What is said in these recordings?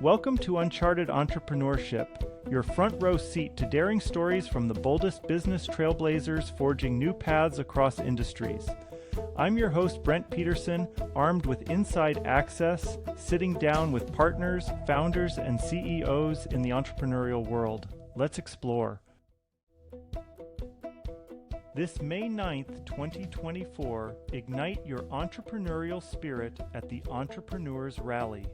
Welcome to Uncharted Entrepreneurship, your front row seat to daring stories from the boldest business trailblazers forging new paths across industries. I'm your host, Brent Peterson, armed with inside access, sitting down with partners, founders, and CEOs in the entrepreneurial world. Let's explore. This May 9th, 2024, ignite your entrepreneurial spirit at the Entrepreneurs Rally,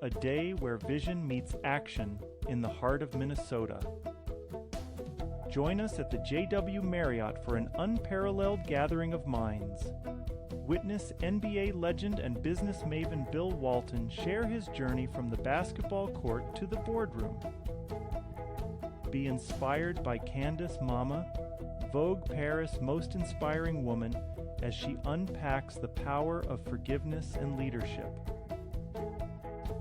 a day where vision meets action in the heart of Minnesota. Join us at the JW Marriott for an unparalleled gathering of minds. Witness NBA legend and business maven Bill Walton share his journey from the basketball court to the boardroom. Be inspired by Candace Mama, Vogue Paris' most inspiring woman, as she unpacks the power of forgiveness and leadership.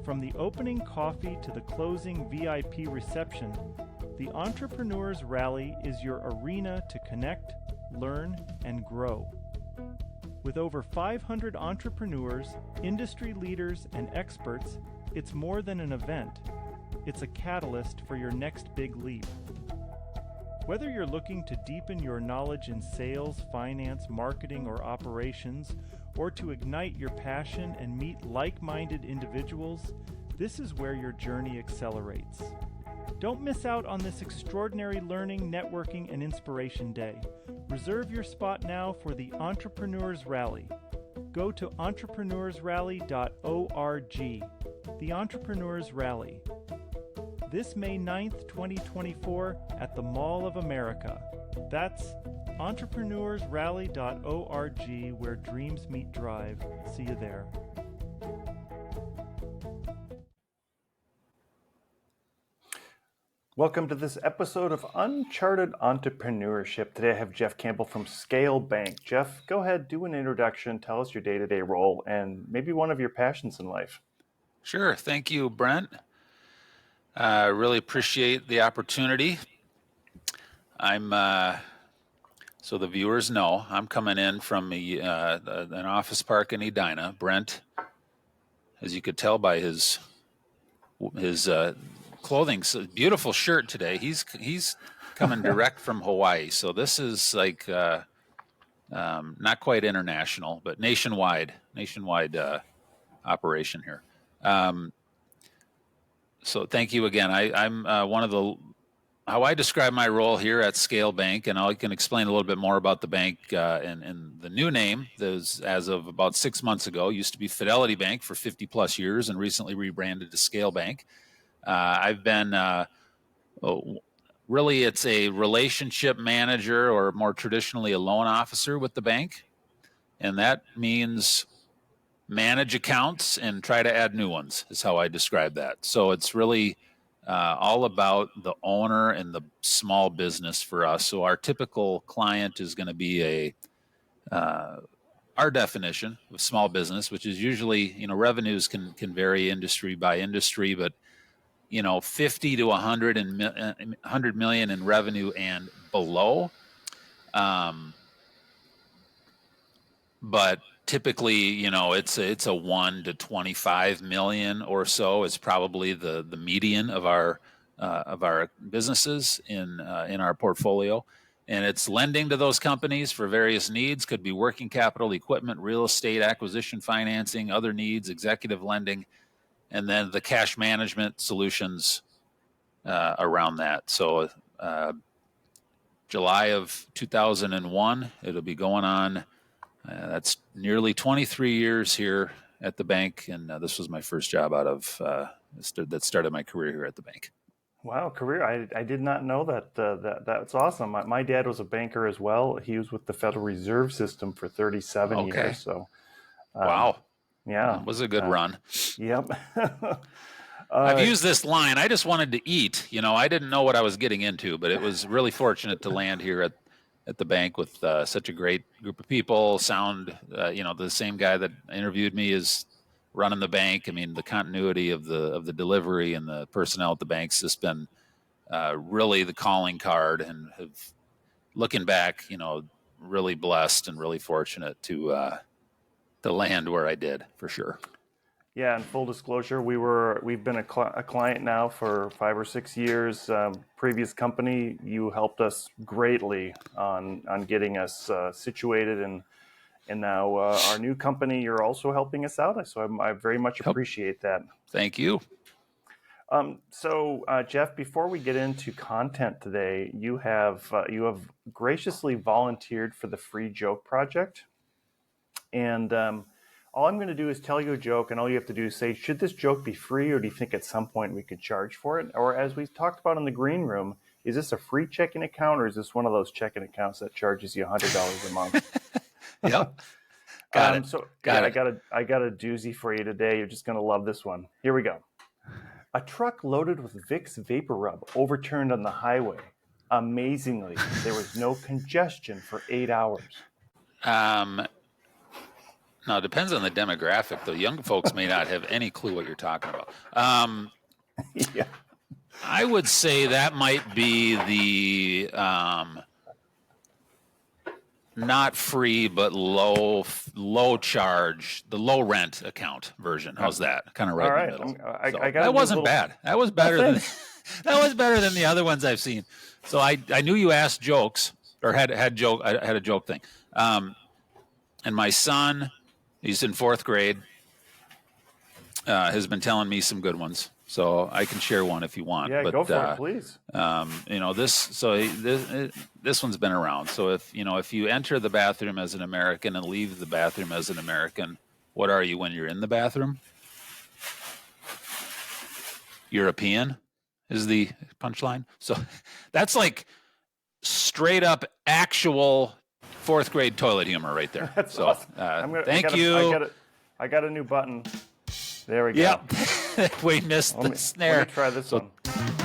From the opening coffee to the closing VIP reception, the Entrepreneurs Rally is your arena to connect, learn, and grow. With over 500 entrepreneurs, industry leaders, and experts, it's more than an event. It's a catalyst for your next big leap. Whether you're looking to deepen your knowledge in sales, finance, marketing, or operations, or to ignite your passion and meet like-minded individuals, this is where your journey accelerates. Don't miss out on this extraordinary learning, networking, and inspiration day. Reserve your spot now for the Entrepreneurs Rally. Go to entrepreneursrally.org. The Entrepreneurs Rally. This May 9th, 2024 at the Mall of America. That's entrepreneursrally.org, where dreams meet drive. See you there. Welcome to this episode of Uncharted Entrepreneurship. Today I have Jeff Campbell from Scale Bank. Jeff, go ahead, do an introduction, tell us your day-to-day role, and maybe one of your passions in life. Sure. Thank you, Brent. I really appreciate the opportunity. So the viewers know, I'm coming in from an office park in Edina. Brent, as you could tell by his clothing, so beautiful shirt today. He's coming direct from Hawaii. So this is like not quite international, but nationwide operation here. So thank you again. I'm one of how I describe my role here at Scale Bank, and I can explain a little bit more about the bank and the new name that was, as of about 6 months ago, used to be Fidelity Bank for 50 plus years and recently rebranded to Scale Bank. I've been really, it's a relationship manager, or more traditionally a loan officer with the bank, and that means manage accounts and try to add new ones is how I describe that. So it's really all about the owner and the small business for us. So our typical client is going to be our definition of small business, which is usually, revenues can vary industry by industry, but 50 to 100 million in revenue and below. But typically, it's a 1 to 25 million or so is probably the median of our businesses in our portfolio, and it's lending to those companies for various needs. Could be working capital, equipment, real estate, acquisition financing, other needs, executive lending, and then the cash management solutions around that. So July of 2001, it'll be going on. That's nearly 23 years here at the bank, and this was my first job out of that started my career here at the bank. Wow, career! I did not know that. That's awesome. My dad was a banker as well. He was with the Federal Reserve System for 37 years. So, wow, yeah, that was a good run. Yep. I've used this line. I just wanted to eat. I didn't know what I was getting into, but it was really fortunate to land here at the bank with such a great group of people. The same guy that interviewed me is running the bank. I mean, the continuity of the delivery and the personnel at the bank's just been really the calling card, and looking back, really blessed and really fortunate to land where I did, for sure. Yeah, and full disclosure, we've been a client now for 5 or 6 years. Previous company, you helped us greatly on getting us situated, and now our new company, you're also helping us out. So I very much Yep. appreciate that. Thank you. So Jeff, before we get into content today, you have graciously volunteered for the Free Joke Project, and all I'm going to do is tell you a joke, and all you have to do is say, should this joke be free, or do you think at some point we could charge for it? Or as we talked about in the green room, is this a free checking account, or is this one of those checking accounts that charges you $100 a month? Yep. Got it. So Got it. I got a doozy for you today. You're just going to love this one. Here we go. A truck loaded with Vicks Vapor Rub overturned on the highway. Amazingly, there was no congestion for 8 hours. Now, it depends on the demographic, though. Young folks may not have any clue what you're talking about. Yeah. I would say that might be the not free but low charge, the low rent account version. How's that? Kind of right in the middle. That wasn't bad. That was better than the other ones I've seen. So I knew you asked jokes or had a joke thing. And my son, he's in 4th grade, has been telling me some good ones. So I can share one if you want. Yeah, but, go for it, please. This one's been around. So if you enter the bathroom as an American and leave the bathroom as an American, what are you when you're in the bathroom? European is the punchline. So that's like straight up actual 4th grade toilet humor right there. That's so awesome. thank you. I got a new button. There we go. Yep. We missed the snare. Let me try this one.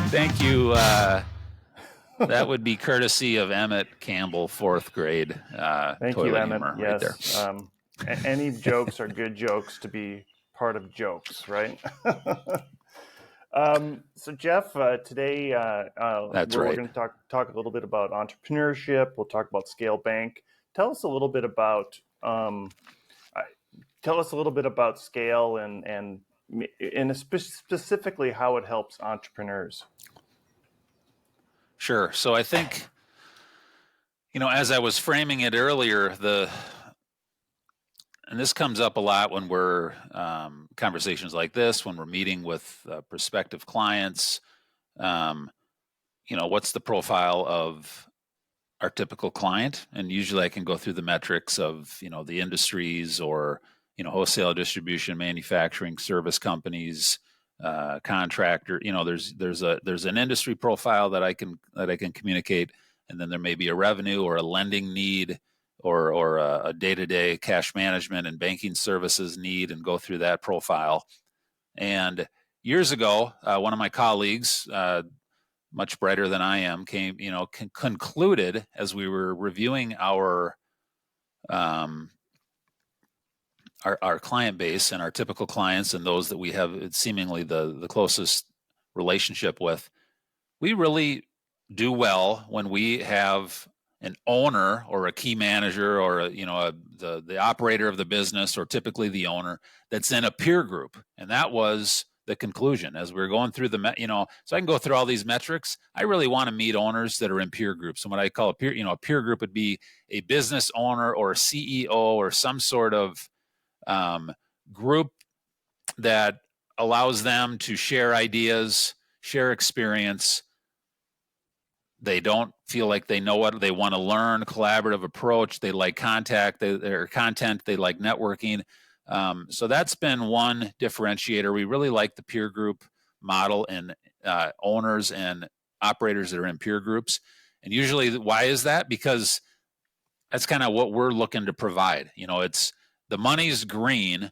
Thank you. That would be courtesy of Emmett Campbell, 4th grade. Thank toilet you, Emmett. humor Yes. Right there. Any jokes are good jokes to be part of jokes, right? So Jeff, today we're going to talk a little bit about entrepreneurship. We'll talk about Scale Bank. Tell us a little bit about Scale and specifically how it helps entrepreneurs. Sure. So I think, as I was framing it earlier, and this comes up a lot when we're conversations like this, when we're meeting with prospective clients. What's the profile of our typical client? And usually I can go through the metrics of, the industries or, wholesale distribution, manufacturing, service companies, contractor. There's an industry profile that I can communicate, and then there may be a revenue or a lending need or a day-to-day cash management and banking services need, and go through that profile. And years ago, one of my colleagues, much brighter than I am, concluded as we were reviewing our client base and our typical clients and those that we have seemingly the closest relationship with, we really do well when we have an owner or a key manager or the operator of the business, or typically the owner, that's in a peer group. And that was the conclusion as we were going through so I can go through all these metrics. I really want to meet owners that are in peer groups. And what I call a peer group would be a business owner or a CEO or some sort of group that allows them to share ideas, share experience. They don't feel like they know what they want to learn, collaborative approach. They like content, they like networking. So that's been one differentiator. We really like the peer group model and owners and operators that are in peer groups. And usually, why is that? Because that's kind of what we're looking to provide. It's the money's green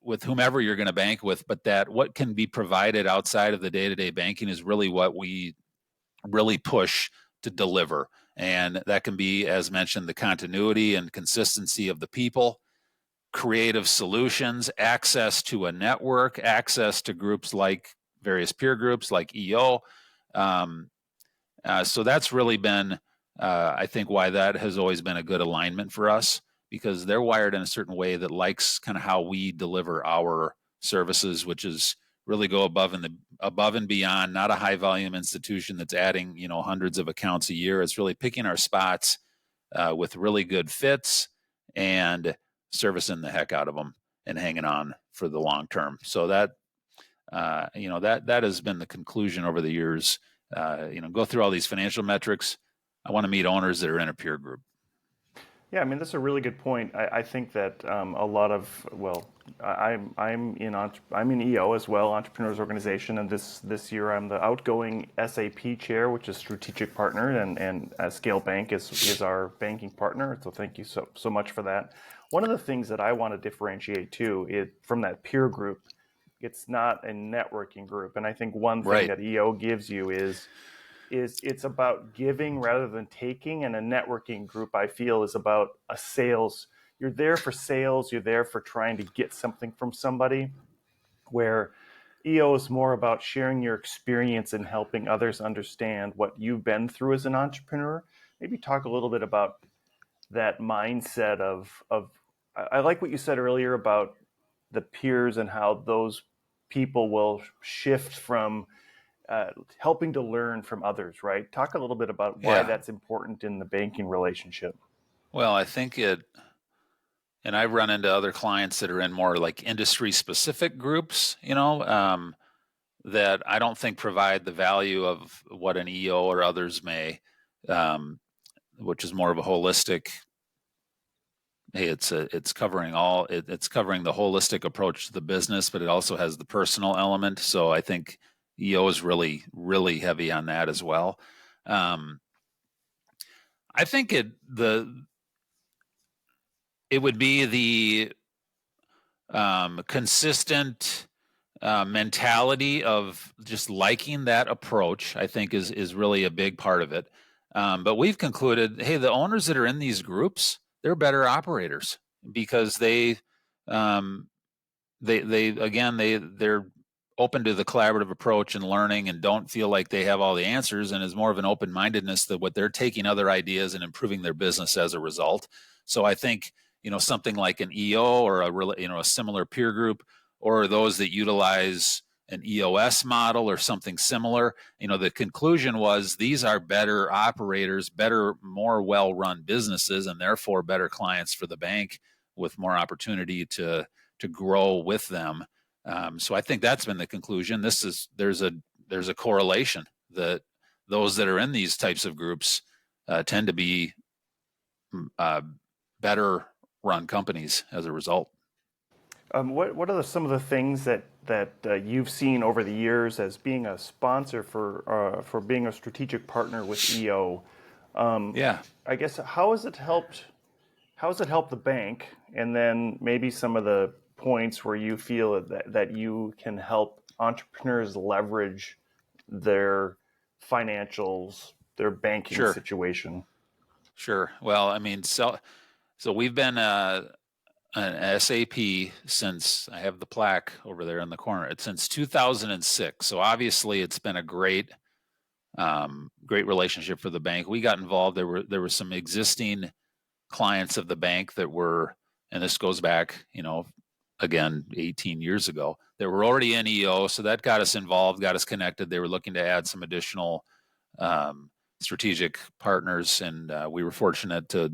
with whomever you're going to bank with, but that what can be provided outside of the day-to-day banking is really what we really push to deliver. And that can be, as mentioned, the continuity and consistency of the people, creative solutions, access to a network, access to groups like various peer groups like EO. So that's really been, I think, why that has always been a good alignment for us, because they're wired in a certain way that likes kind of how we deliver our services, which is really go above and beyond, not a high volume institution that's adding, hundreds of accounts a year. It's really picking our spots with really good fits and servicing the heck out of them and hanging on for the long term. So that has been the conclusion over the years. Go through all these financial metrics. I want to meet owners that are in a peer group. Yeah, I mean, that's a really good point. I think that a lot of, I'm in EO as well, Entrepreneurs Organization, and this year I'm the outgoing SAP chair, which is strategic partner, and Scale Bank is our banking partner. So thank you so much for that. One of the things that I want to differentiate too is from that peer group, it's not a networking group, and I think one thing that EO gives you is it's about giving rather than taking, and a networking group, I feel, is about a sales. You're there for sales. You're there for trying to get something from somebody, where EO is more about sharing your experience and helping others understand what you've been through as an entrepreneur. Maybe talk a little bit about that mindset of I like what you said earlier about the peers and how those people will shift from helping to learn from others, right? Talk a little bit about why that's important in the banking relationship. Well, I think and I've run into other clients that are in more like industry specific groups, that I don't think provide the value of what an EO or others may, which is more of a holistic. Hey, it's covering it's covering the holistic approach to the business, but it also has the personal element. So I think EO is really, really heavy on that as well. I think it would be the consistent mentality of just liking that approach, I think is really a big part of it. But we've concluded, hey, the owners that are in these groups, they're better operators because they're open to the collaborative approach and learning, and don't feel like they have all the answers, and is more of an open-mindedness that what they're taking other ideas and improving their business as a result. So I think, something like an EO or a similar peer group, or those that utilize an EOS model or something similar, the conclusion was these are better operators, better, more well-run businesses, and therefore better clients for the bank with more opportunity to grow with them. So I think that's been the conclusion. There's a correlation that those that are in these types of groups tend to be better run companies as a result. What are some of the things that you've seen over the years as being a sponsor for being a strategic partner with EO? I guess how has it helped the bank, and then maybe some of the points where you feel that you can help entrepreneurs leverage their financials, their banking situation? Sure. Well, I mean, so we've been an SAP since, I have the plaque over there in the corner. It's since 2006. So obviously it's been a great relationship for the bank. We got involved. There were some existing clients of the bank that were, and this goes back, again, 18 years ago, they were already in EO. So that got us involved, got us connected. They were looking to add some additional strategic partners, and we were fortunate to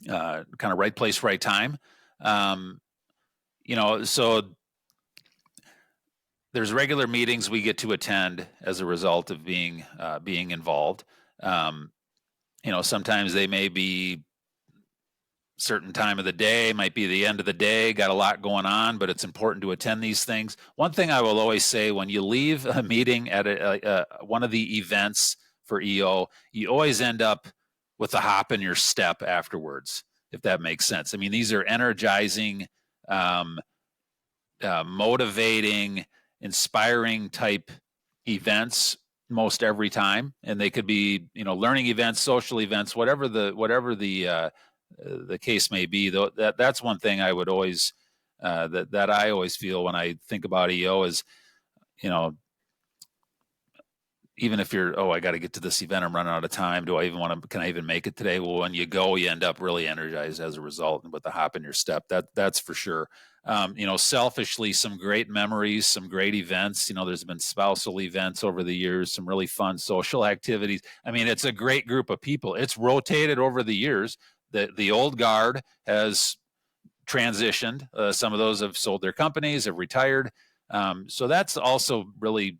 kind of right place, right time. So there's regular meetings we get to attend as a result of being involved. Sometimes they may be certain time of the day, might be the end of the day, got a lot going on, but it's important to attend these things. One thing I will always say, when you leave a meeting at one of the events for EO, you always end up with a hop in your step afterwards, if that makes sense. I mean, these are energizing, motivating, inspiring type events most every time, and they could be, learning events, social events, whatever the case may be. Though that's one thing I would always that I always feel when I think about EO is, even if you're, I got to get to this event, I'm running out of time. Can I even make it today? Well, when you go, you end up really energized as a result, and with the hop in your step, that's for sure. Selfishly, some great memories, some great events. There's been spousal events over the years, some really fun social activities. I mean, it's a great group of people. It's rotated over the years. The old guard has transitioned. Some of those have sold their companies, have retired. So that's also really,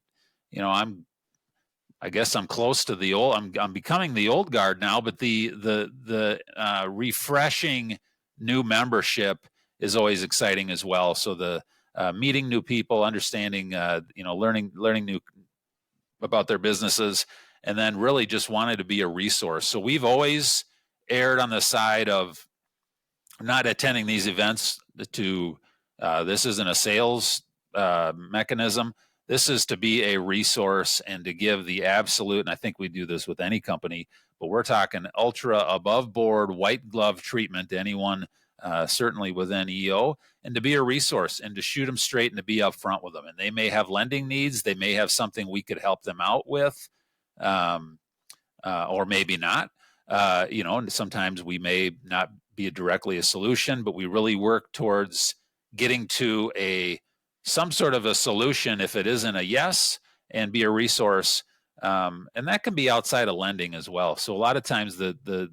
I guess I'm close to the old. I'm becoming the old guard now, but the refreshing new membership is always exciting as well. So the meeting new people, understanding, learning new about their businesses, and then really just wanted to be a resource. So we've always erred on the side of not attending these events to this isn't a sales mechanism. This is to be a resource and to give the absolute, and I think we do this with any company, but we're talking ultra above board, white glove treatment to anyone, certainly within EO, and to be a resource and to shoot them straight and to be upfront with them. And they may have lending needs. They may have something we could help them out with, or maybe not. And sometimes we may not be directly a solution, but we really work towards getting to some sort of a solution if it isn't a yes, and be a resource. And that can be outside of lending as well. So a lot of times the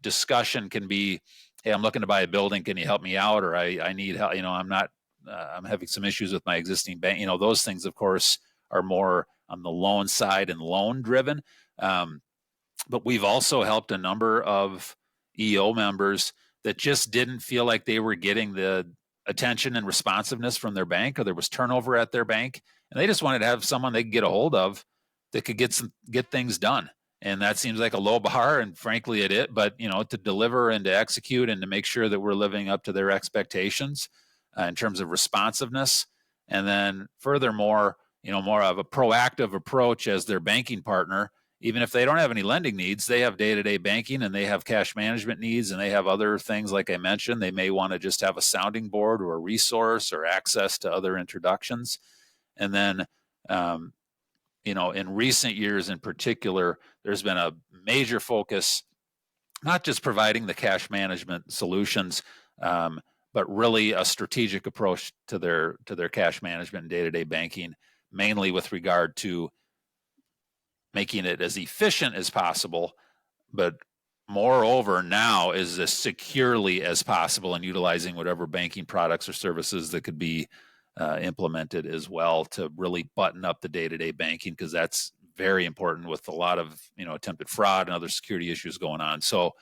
discussion can be, hey, I'm looking to buy a building. Can you help me out? Or I need help. I'm having some issues with my existing bank. Those things, of course, are more on the loan side and loan driven. But we've also helped a number of EO members that just didn't feel like they were getting the attention and responsiveness from their bank, or there was turnover at their bank, and they just wanted to have someone they could get a hold of that could get things done. And that seems like a low bar, and frankly it is, but to deliver and to execute and to make sure that we're living up to their expectations in terms of responsiveness. And then furthermore, more of a proactive approach as their banking partner. Even if they don't have any lending needs, they have day-to-day banking, and they have cash management needs, and they have other things like I mentioned. They may want to just have a sounding board or a resource or access to other introductions. And then, in recent years in particular, there's been a major focus, not just providing the cash management solutions, but really a strategic approach to their cash management and day-to-day banking, mainly with regard to making it as efficient as possible, but moreover now is as securely as possible, and utilizing whatever banking products or services that could be implemented as well to really button up the day-to-day banking, because that's very important with a lot of attempted fraud and other security issues going on. So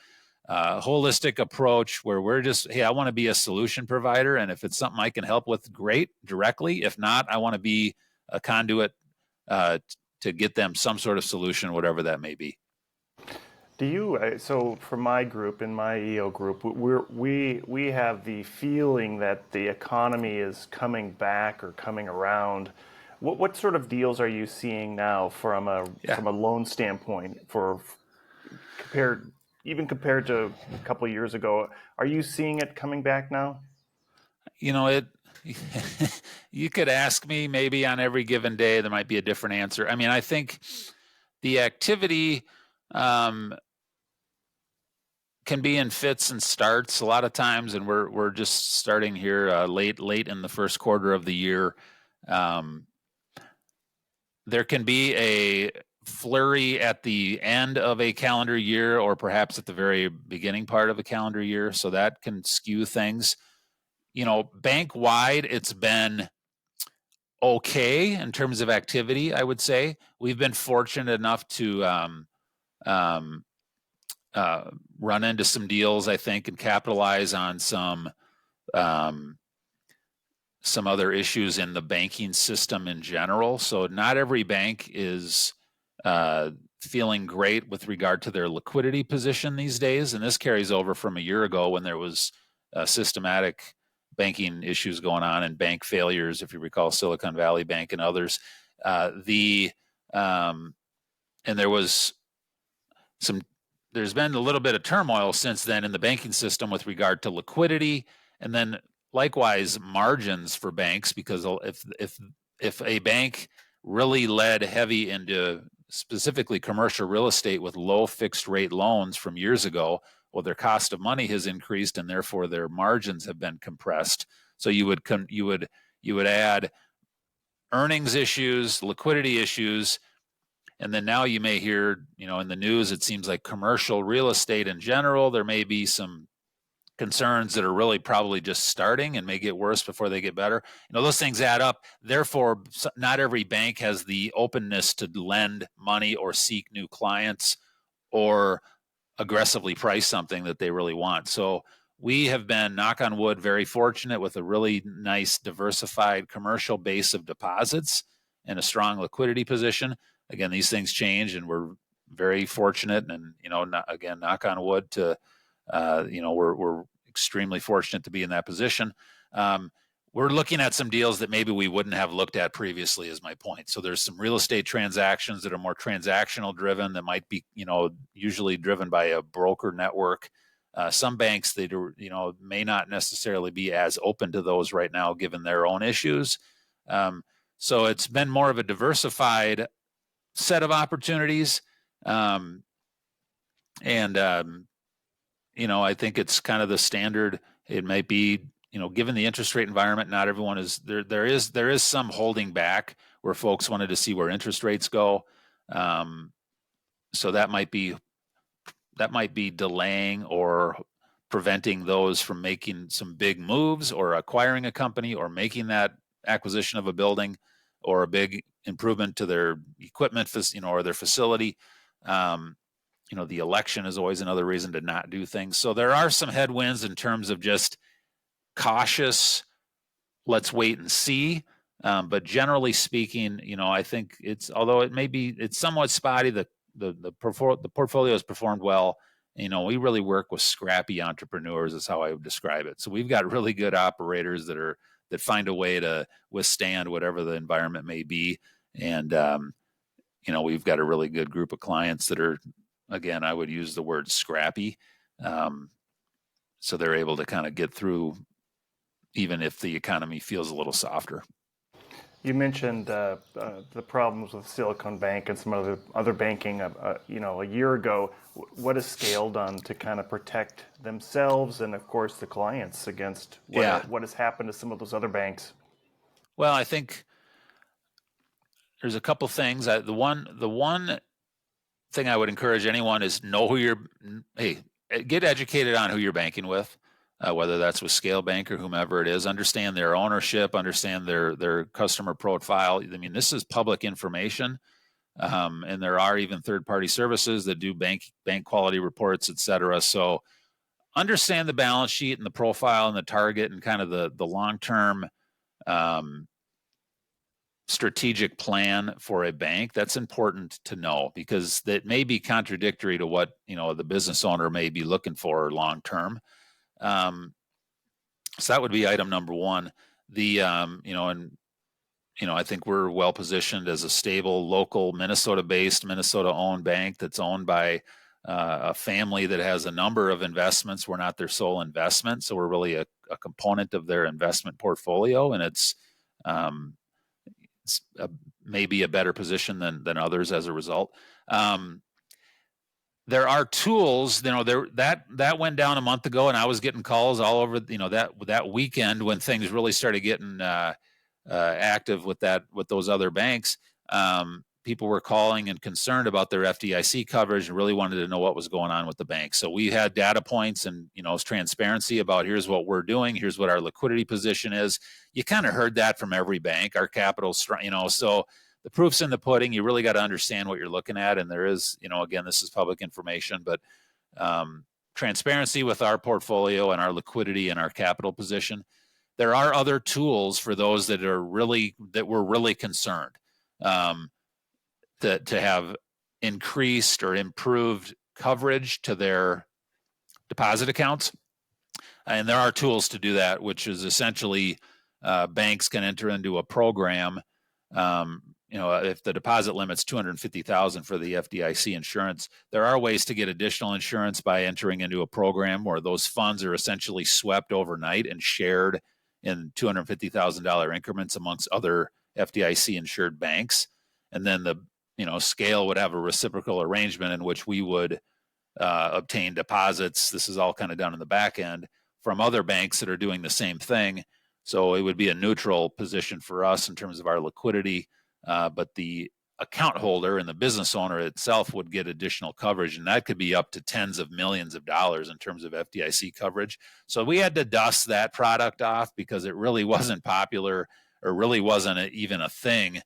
holistic approach where we're just, hey, I want to be a solution provider, and if it's something I can help with, great, directly. If not, I want to be a conduit to get them some sort of solution, whatever that may be. Do you? So for my group, in my EO group, we have the feeling that the economy is coming back or coming around. What sort of deals are you seeing now from a loan standpoint, compared to a couple of years ago? Are you seeing it coming back now? You could ask me maybe on every given day, there might be a different answer. I mean, I think the activity can be in fits and starts a lot of times, and we're just starting here late in the first quarter of the year. There can be a flurry at the end of a calendar year, or perhaps at the very beginning part of a calendar year, so that can skew things. Bank-wide, it's been okay in terms of activity, I would say. We've been fortunate enough to run into some deals, I think, and capitalize on some other issues in the banking system in general. So not every bank is feeling great with regard to their liquidity position these days, and this carries over from a year ago when there was systematic banking issues going on and bank failures, if you recall Silicon Valley Bank and others. And there's been a little bit of turmoil since then in the banking system with regard to liquidity, and then likewise margins for banks, because if a bank really led heavy into specifically commercial real estate with low fixed rate loans from years ago. Well, their cost of money has increased, and therefore their margins have been compressed. So you would add earnings issues, liquidity issues, and then now you may hear, in the news, it seems like commercial real estate in general, there may be some concerns that are really probably just starting and may get worse before they get better. Those things add up. Therefore, not every bank has the openness to lend money or seek new clients or aggressively price something that they really want. So we have been, knock on wood, very fortunate with a really nice diversified commercial base of deposits and a strong liquidity position. Again, these things change, and we're very fortunate. And again, knock on wood to we're extremely fortunate to be in that position. We're looking at some deals that maybe we wouldn't have looked at previously, is my point. So there's some real estate transactions that are more transactional driven that might be, usually driven by a broker network. Some banks, they may not necessarily be as open to those right now, given their own issues. So it's been more of a diversified set of opportunities. I think it's kind of the standard. It might be, given the interest rate environment, not everyone is there. There is some holding back where folks wanted to see where interest rates go. So that might be delaying or preventing those from making some big moves or acquiring a company or making that acquisition of a building or a big improvement to their equipment, or their facility. The election is always another reason to not do things. So there are some headwinds in terms of just cautious, let's wait and see. But generally speaking, I think although it's somewhat spotty, the portfolio has performed well. We really work with scrappy entrepreneurs is how I would describe it. So we've got really good operators that find a way to withstand whatever the environment may be. And, we've got a really good group of clients that are, again, I would use the word scrappy. So they're able to kind of get through even if the economy feels a little softer. You mentioned the problems with Silicon Bank and some other banking. A year ago, what has Scale done to kind of protect themselves and, of course, the clients against what has happened to some of those other banks? Well, I think there's a couple things. The one thing I would encourage anyone is get educated on who you're banking with. Whether that's with Scale Bank or whomever it is, understand their ownership, understand their customer profile. I mean, this is public information, and there are even third-party services that do bank quality reports, et cetera. So understand the balance sheet and the profile and the target and kind of the long-term strategic plan for a bank. That's important to know because that may be contradictory to what the business owner may be looking for long-term. So that would be item number one. I think we're well positioned as a stable, local, Minnesota-based, Minnesota-owned bank that's owned by a family that has a number of investments. We're not their sole investment, so we're really a component of their investment portfolio, and it's maybe a better position than others as a result. There are tools, that went down a month ago, and I was getting calls all over, that weekend when things really started getting active with those other banks. People were calling and concerned about their FDIC coverage and really wanted to know what was going on with the bank. So we had data points and, transparency about here's what we're doing, here's what our liquidity position is. You kind of heard that from every bank. Our capital's strong, so the proof's in the pudding. You really got to understand what you're looking at. And there is, again, this is public information, but transparency with our portfolio and our liquidity and our capital position. There are other tools for those that were really concerned to have increased or improved coverage to their deposit accounts. And there are tools to do that, which is essentially banks can enter into a program. If the deposit limit's $250,000 for the FDIC insurance, there are ways to get additional insurance by entering into a program where those funds are essentially swept overnight and shared in $250,000 increments amongst other FDIC insured banks. And then the, scale would have a reciprocal arrangement in which we would obtain deposits. This is all kind of done in the back end from other banks that are doing the same thing. So it would be a neutral position for us in terms of our liquidity, but the account holder and the business owner itself would get additional coverage, and that could be up to tens of millions of dollars in terms of FDIC coverage. So we had to dust that product off because it really wasn't popular, or really wasn't even a thing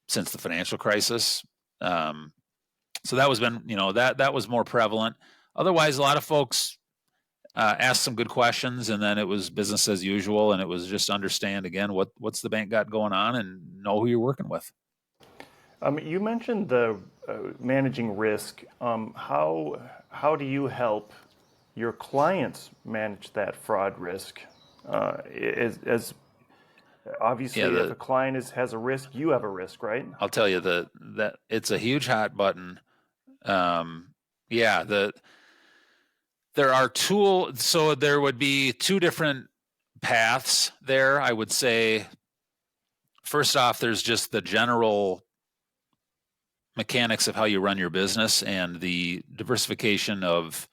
since the financial crisis. So that was that was more prevalent. Otherwise, a lot of folks asked some good questions, and then it was business as usual, and it was just understand again what's the bank got going on and know who you're working with. You mentioned the managing risk. How do you help your clients manage that fraud risk? As obviously, if a client has a risk, you have a risk, right? I'll tell you that it's a huge hot button. There are tools, so there would be two different paths there. I would say, first off, there's just the general mechanics of how you run your business and the diversification of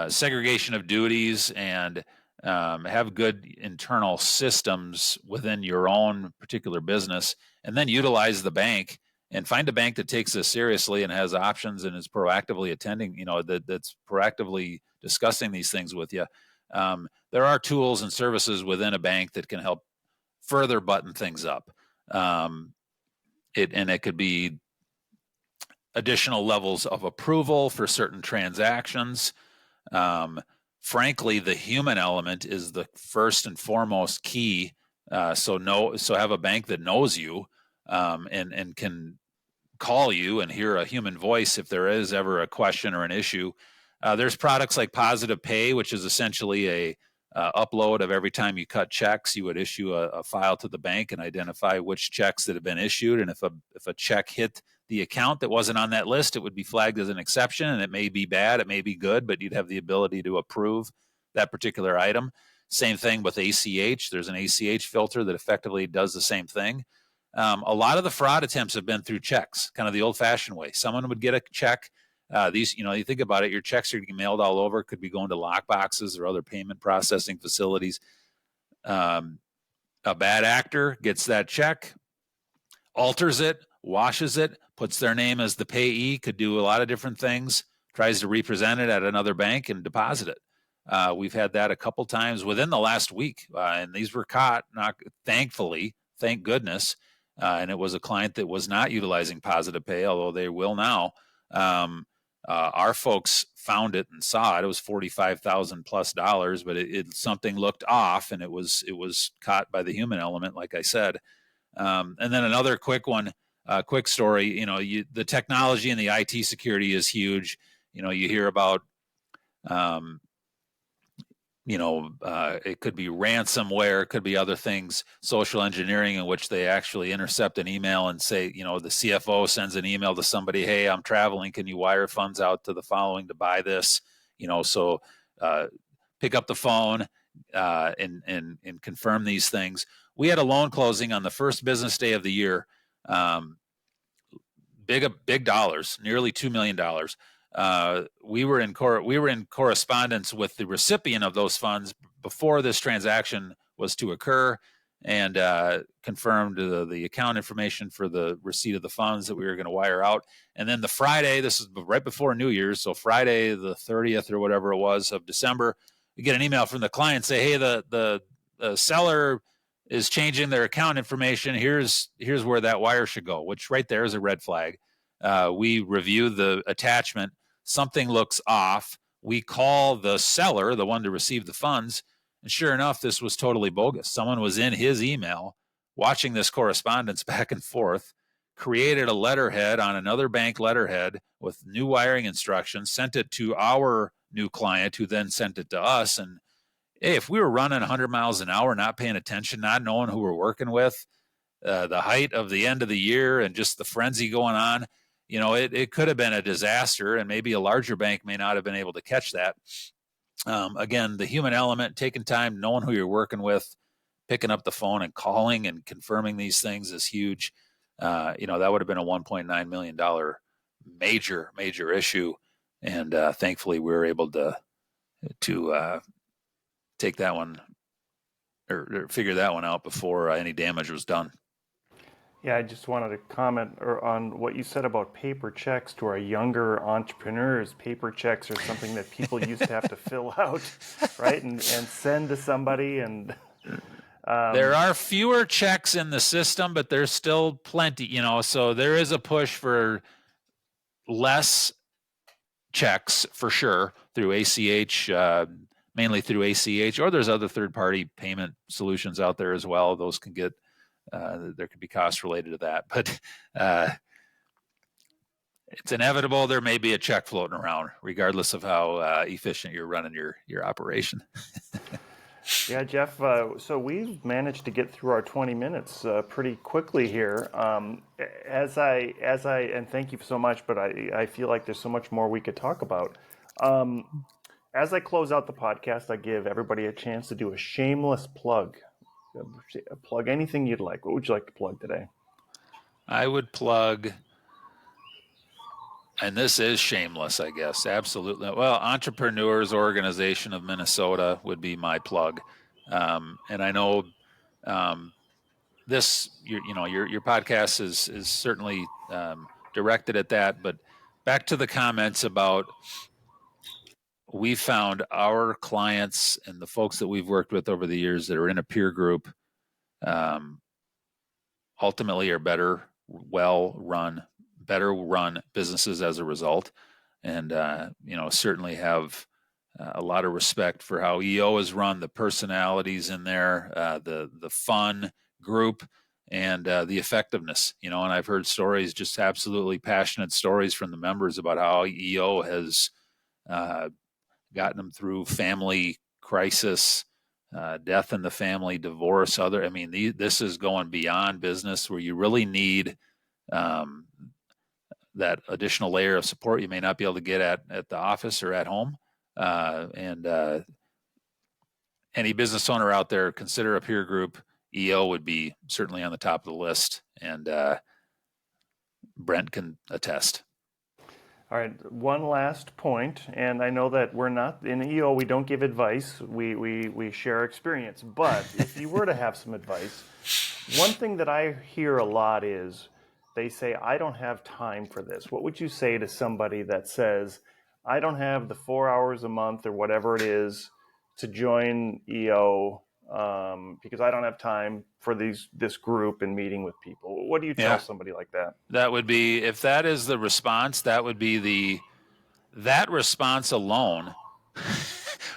segregation of duties, and have good internal systems within your own particular business, and then utilize the bank and find a bank that takes this seriously and has options and is proactively attending, that's proactively discussing these things with you. There are tools and services within a bank that can help further button things up. It could be additional levels of approval for certain transactions. Frankly, the human element is the first and foremost key. So have a bank that knows you, and can call you and hear a human voice if there is ever a question or an issue. There's products like Positive Pay, which is essentially a upload of every time you cut checks. You would issue a file to the bank and identify which checks that have been issued. And if a check hit the account that wasn't on that list, it would be flagged as an exception, and it may be bad, it may be good, but you'd have the ability to approve that particular item. Same thing with ACH. There's an ACH filter that effectively does the same thing. A lot of the fraud attempts have been through checks, kind of the old-fashioned way. Someone would get a check. You think about it, your checks are getting mailed all over, could be going to lock boxes or other payment processing facilities. A bad actor gets that check, alters it, washes it, puts their name as the payee, could do a lot of different things, tries to represent it at another bank and deposit it. We've had that a couple times within the last week, and these were caught, thankfully, thank goodness. And it was a client that was not utilizing Positive Pay, although they will now. Our folks found it and saw it. It was $45,000+, but something looked off, and it was caught by the human element, like I said. And then another quick story. The technology and the IT security is huge. You hear about it could be ransomware, it could be other things, social engineering, in which they actually intercept an email and say, the CFO sends an email to somebody, hey, I'm traveling, can you wire funds out to the following to buy this? So pick up the phone and confirm these things. We had a loan closing on the first business day of the year, big dollars, nearly $2 million. We were in correspondence with the recipient of those funds before this transaction was to occur, and confirmed the account information for the receipt of the funds that we were going to wire out. And then the Friday, this is right before New Year's, so Friday the 30th or whatever it was of December, we get an email from the client say, hey, the seller is changing their account information. Here's where that wire should go, which right there is a red flag. We review the attachment. Something looks off. We call the seller, the one to receive the funds, and sure enough, this was totally bogus. Someone was in his email watching this correspondence back and forth, created a letterhead on another bank letterhead with new wiring instructions, sent it to our new client, who then sent it to us. And hey, if we were running 100 miles an hour, not paying attention, not knowing who we're working with, the height of the end of the year and just the frenzy going on, it could have been a disaster, and maybe a larger bank may not have been able to catch that. Again, the human element, taking time, knowing who you're working with, picking up the phone and calling and confirming these things is huge. That would have been a $1.9 million major issue. And thankfully we were able to take that one or figure that one out before any damage was done. Yeah, I just wanted to comment on what you said about paper checks. To our younger entrepreneurs, paper checks are something that people used to have to fill out, right, and send to somebody. And there are fewer checks in the system, but there's still plenty. So there is a push for less checks for sure through ACH, mainly through ACH, or there's other third-party payment solutions out there as well. Those can get there could be costs related to that, but it's inevitable there may be a check floating around, regardless of how efficient you're running your operation. Yeah, Jeff. So we've managed to get through our 20 minutes pretty quickly here. And thank you so much, but I feel like there's so much more we could talk about. As I close out the podcast, I give everybody a chance to do a shameless plug. Plug anything you'd like. What would you like to plug today? I would plug, and this is shameless, I guess. Absolutely. Well, Entrepreneurs Organization of Minnesota would be my plug. And I know this, your podcast is certainly directed at that. But back to the comments about, we found our clients and the folks that we've worked with over the years that are in a peer group ultimately are better run businesses as a result. And, certainly have a lot of respect for how EO is run, the personalities in there, the fun group, and the effectiveness, and I've heard stories, just absolutely passionate stories from the members about how EO has gotten them through family crisis, death in the family, divorce, this is going beyond business, where you really need that additional layer of support you may not be able to get at the office or at home. And any business owner out there, consider a peer group. EO would be certainly on the top of the list, and Brent can attest. All right, one last point, and I know that we're not in EO. We don't give advice. We share experience. But if you were to have some advice, one thing that I hear a lot is they say, "I don't have time for this." What would you say to somebody that says, "I don't have the 4 hours a month or whatever it is to join EO because I don't have time for this group and meeting with people"? What do you tell somebody like that? That would be, if that is the response, that would be that response alone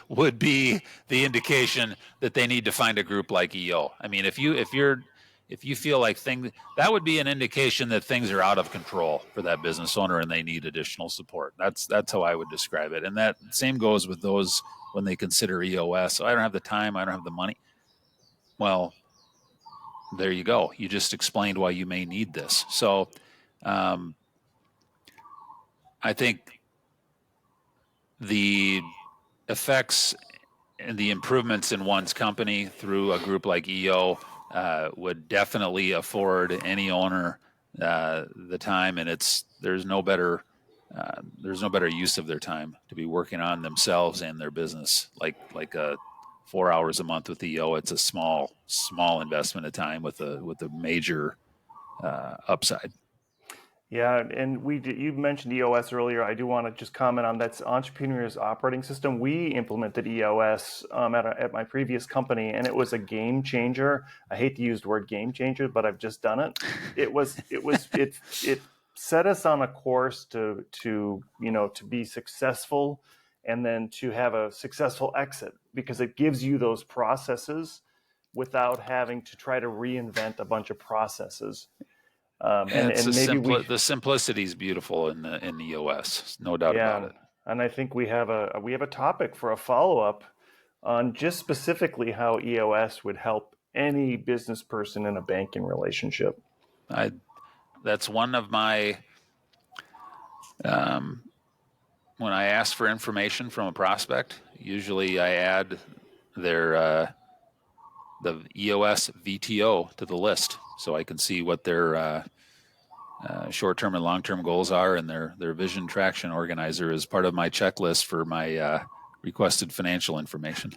would be the indication that they need to find a group like EO. I mean, if you feel like that would be an indication that things are out of control for that business owner and they need additional support. That's how I would describe it. And that same goes with those when they consider EOS. So I don't have the time, I don't have the money. Well, there you go. You just explained why you may need this. So I think the effects and the improvements in one's company through a group like EO would definitely afford any owner the time, and there's no better use of their time to be working on themselves and their business. Like 4 hours a month with EO, it's a small investment of time with a major upside. Yeah, and you mentioned EOS earlier. I do want to just comment on that's Entrepreneurial's operating system. We implemented EOS at my previous company, and it was a game changer. I hate to use the word game changer, but I've just done it. It set us on a course to be successful, and then to have a successful exit, because it gives you those processes without having to try to reinvent a bunch of processes. The simplicity is beautiful in EOS, no doubt about it. And I think we have a topic for a follow-up on just specifically how EOS would help any business person in a banking relationship. That's one of my when I ask for information from a prospect, usually I add their the EOS VTO to the list so I can see what their short-term and long-term goals are, and their vision traction organizer is part of my checklist for my requested financial information.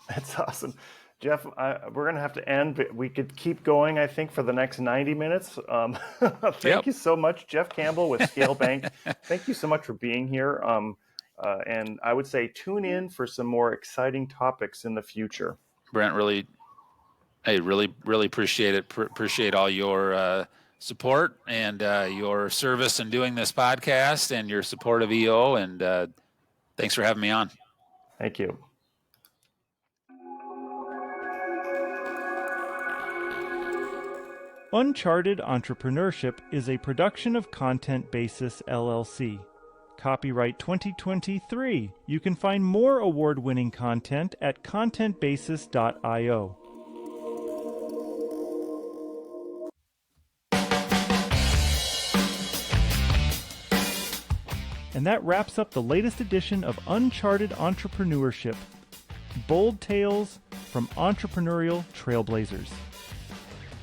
That's awesome. Jeff, we're going to have to end, but we could keep going, I think, for the next 90 minutes. Thank you so much, Jeff Campbell with Scale Bank. Thank you so much for being here. And I would say tune in for some more exciting topics in the future. Brent, really appreciate it. Appreciate all your support and your service in doing this podcast and your support of EO. And thanks for having me on. Thank you. Uncharted Entrepreneurship is a production of Content Basis LLC. Copyright 2023. You can find more award-winning content at contentbasis.io. And that wraps up the latest edition of Uncharted Entrepreneurship. Bold tales from entrepreneurial trailblazers.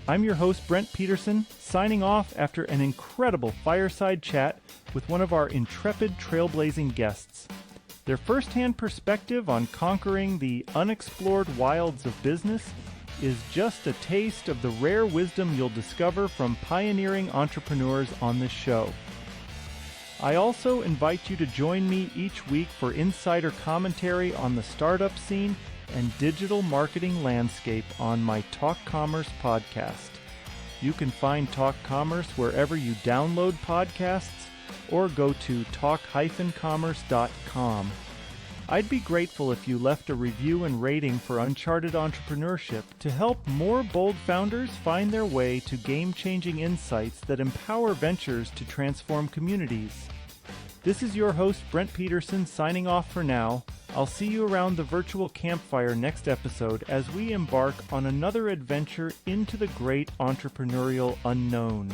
I'm your host, Brent Peterson, signing off after an incredible fireside chat with one of our intrepid trailblazing guests. Their first-hand perspective on conquering the unexplored wilds of business is just a taste of the rare wisdom you'll discover from pioneering entrepreneurs on this show. I also invite you to join me each week for insider commentary on the startup scene and digital marketing landscape on my Talk Commerce podcast. You can find Talk Commerce wherever you download podcasts or go to talk-commerce.com. I'd be grateful if you left a review and rating for Uncharted Entrepreneurship to help more bold founders find their way to game-changing insights that empower ventures to transform communities. This is your host, Brent Peterson, signing off for now. I'll see you around the virtual campfire next episode as we embark on another adventure into the great entrepreneurial unknown.